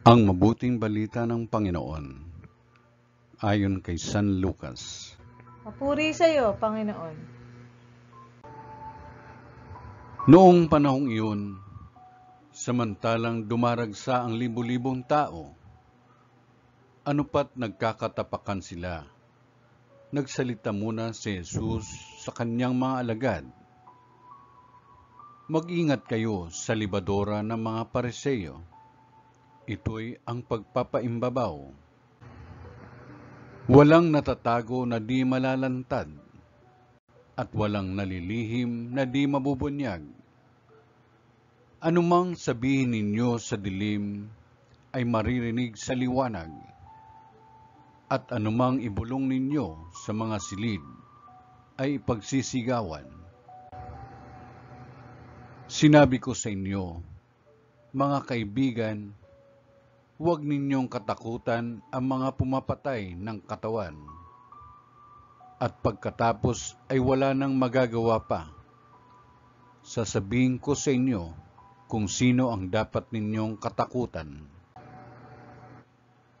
Ang mabuting balita ng Panginoon ayon kay San Lucas. Papuri sa iyo, Panginoon. Noong panahong iyon, samantalang dumaragsa ang libu-libong tao, anupat nagkakatapakan sila. Nagsalita muna si Jesus sa kanyang mga alagad. Mag-ingat kayo sa libadora ng mga Pariseo. Ito'y ang pagpapaimbabaw. Walang natatago na di malalantad, at walang nalilihim na di mabubunyag. Anumang sabihin ninyo sa dilim ay maririnig sa liwanag, at anumang ibulong ninyo sa mga silid ay ipagsisigawan. Sinabi ko sa inyo, mga kaibigan, huwag ninyong katakutan ang mga pumapatay ng katawan, at pagkatapos ay wala nang magagawa pa. Sasabihin ko sa inyo kung sino ang dapat ninyong katakutan.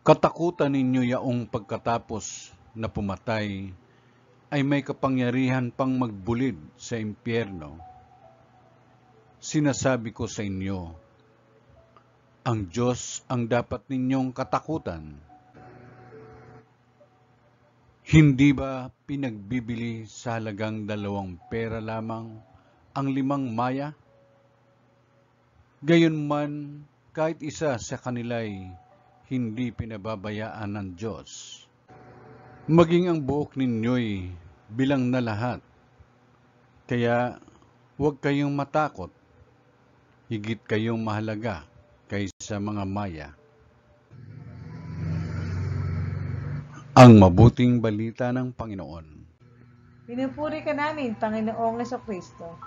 Katakutan ninyo yaong pagkatapos na pumatay ay may kapangyarihan pang magbulid sa impyerno. Sinasabi ko sa inyo, ang Diyos ang dapat ninyong katakutan. Hindi ba pinagbibili sa halagang 2 pera lamang ang 5 maya? Gayunman, kahit isa sa kanila'y hindi pinababayaan ng Diyos. Maging ang buhok ninyo'y bilang na lahat. Kaya huwag kayong matakot, higit kayong mahalaga kaysa mga maya. Ang mabuting balita ng Panginoon. Pinupuri ka namin, Panginoong Jesucristo.